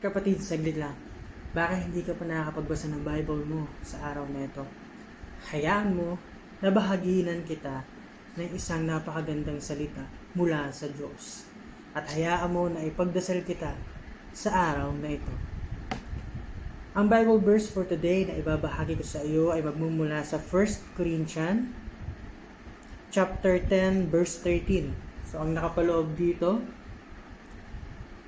Kapatid, saglit lang. Baka hindi ka pa nakakapagbasa ng Bible mo sa araw na ito. Hayaan mo na bahaginan kita ng isang napakagandang salita mula sa Diyos. At hayaan mo na ipagdasal kita sa araw na ito. Ang Bible verse for today na ibabahagi ko sa iyo ay magmumula sa 1 Corinthians chapter 10 verse 13. So ang nakapaloob dito,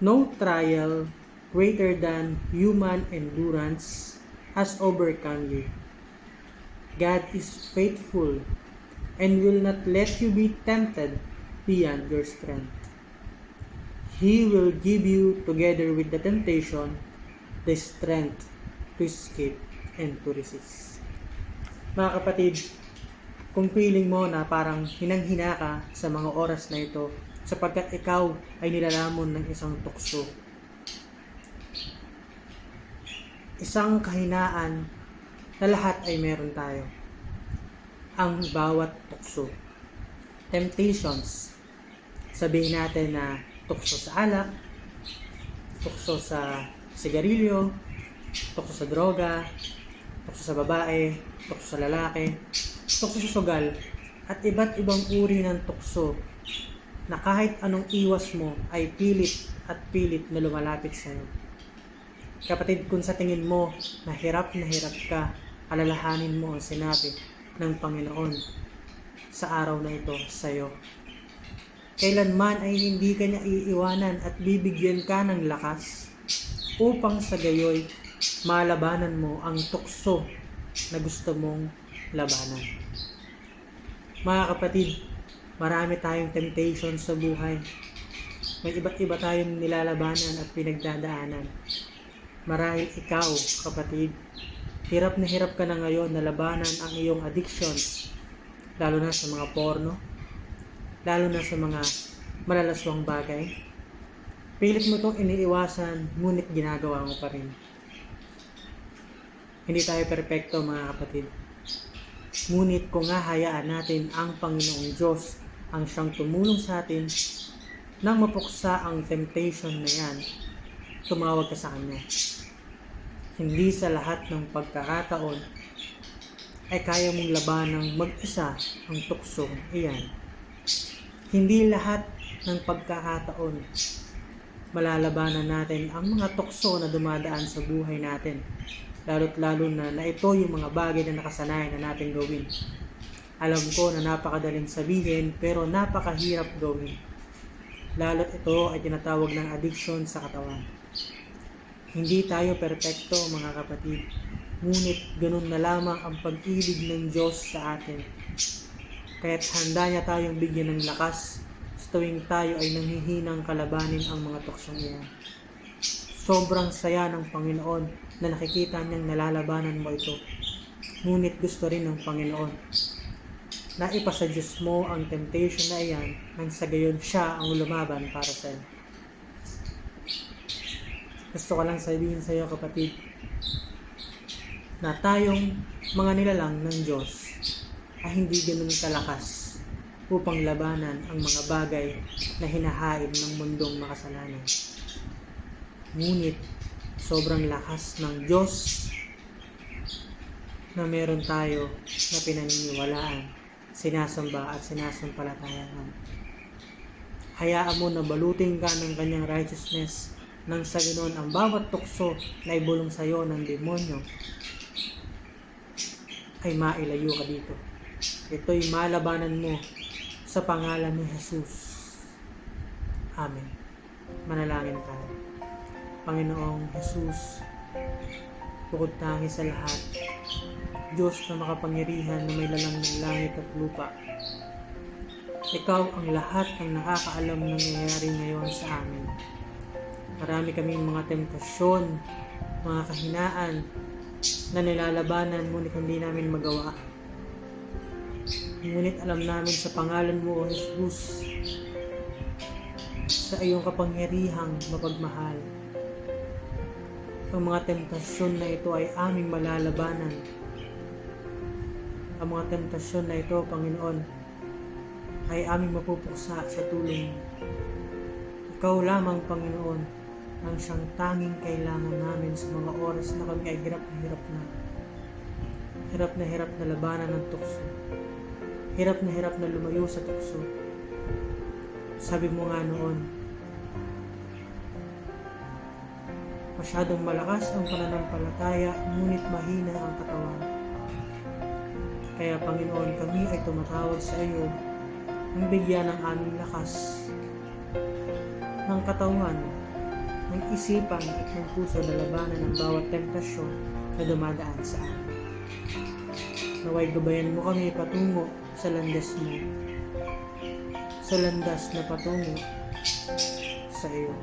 no trial greater than human endurance has overcome you. God is faithful and will not let you be tempted beyond your strength. He will give you, together with the temptation, the strength to escape and to resist. Mga kapatid, kung feeling mo na parang hinang-hina ka sa mga oras na ito sapagkat ikaw ay nilalamon ng isang tukso, isang kahinaan na lahat ay meron tayo. Ang bawat tukso. Temptations. Sabihin natin na tukso sa alak, tukso sa sigarilyo, tukso sa droga, tukso sa babae, tukso sa lalaki, tukso sa sugal, at iba't ibang uri ng tukso na kahit anong iwas mo ay pilit na lumalapit sa iyo. Kapatid, kung sa tingin mo na hirap ka, alalahanin mo ang sinabi ng Panginoon sa araw na ito sa iyo. Kailanman ay hindi ka niya iiwanan at bibigyan ka ng lakas upang sa gayoy malabanan mo ang tukso na gusto mong labanan. Mga kapatid, marami tayong temptation sa buhay. May iba't iba tayong nilalabanan at pinagdadaanan. Marahil ikaw, kapatid, hirap ka na ngayon na labanan ang iyong addictions, lalo na sa mga porno, lalo na sa mga malalaswang bagay. Pilit mo itong iniiwasan, ngunit ginagawa mo pa rin. Hindi tayo perpekto, mga kapatid. Ngunit kung hahayaan natin ang Panginoong Diyos ang siyang tumulong sa atin nang mapuksa ang temptation na yan, tumawag ka sa Kanya. Hindi sa lahat ng pagkakataon ay kaya mong labanang mag-isa ang tuksong iyan. Hindi lahat ng pagkakataon malalabanan natin ang mga tukso na dumadaan sa buhay natin. Lalo't lalo na ito yung mga bagay na nakasanayan na natin gawin. Alam ko na napakadaling sabihin pero napakahirap gawin. Lalo't ito ay tinatawag ng addiction sa katawan. Hindi tayo perpekto, mga kapatid. Ngunit ganun na lamang ang pag-ibig ng Diyos sa atin. Kaya't handa niya tayong bigyan ng lakas sa tuwing tayo ay nanghihinang kalabanin ang mga tuksong iyan. Sobrang saya ng Panginoon na nakikita niyang nalalabanan mo ito. Ngunit gusto rin ng Panginoon na ipasa Diyos mo ang temptation na iyan nang sa gayon siya ang lumaban para sa iyo. Gusto ko lang sabihin sa iyo, kapatid, na tayong mga nilalang ng Diyos ay hindi ganun kalakas upang labanan ang mga bagay na hinahain ng mundong makasalanan. Ngunit sobrang lakas ng Diyos na meron tayo na pinaniniwalaan, sinasamba at sinasampalatayanan. Hayaan mo na balutin ka ng kanyang righteousness nang sa ganoon ang bawat tukso na ibulong sa iyo ng demonyo ay mailayo ka dito. Ito'y malabanan mo sa pangalan ni Jesus. Amen. Manalangin tayo. Panginoong Jesus, bukod tangi sa lahat, Diyos na makapangyarihan na may lalang ng langit at lupa, Ikaw ang lahat ng nakakaalam ng nangyayari ngayon sa amin. Marami kaming mga temptasyon, mga kahinaan na nilalabanan ngunit hindi namin magawa. Ngunit alam namin sa pangalan mo, O Jesus, sa iyong kapangyarihang mapagmahal, ang mga temptasyon na ito ay aming malalabanan. Ang mga temptasyon na ito, Panginoon, ay aming mapupuksa sa tulong mo. Ikaw lamang, Panginoon, ang siyang tanging kailangan namin sa mga oras na kami ay hirap na hirap na. Hirap na labanan ng tukso. Hirap na lumayo sa tukso. Sabi mo nga noon, masyadong malakas ang pananampalataya, ngunit mahina ang katawan. Kaya Panginoon, kami ay tumatawag sa iyo ng bigyan ng aming lakas, ng katawan, ng isipan at ng puso na labanan ang bawat tentasyon na dumadaan sa amin. Naway gabayan mo kami patungo sa landas mo, sa landas na patungo sa iyo.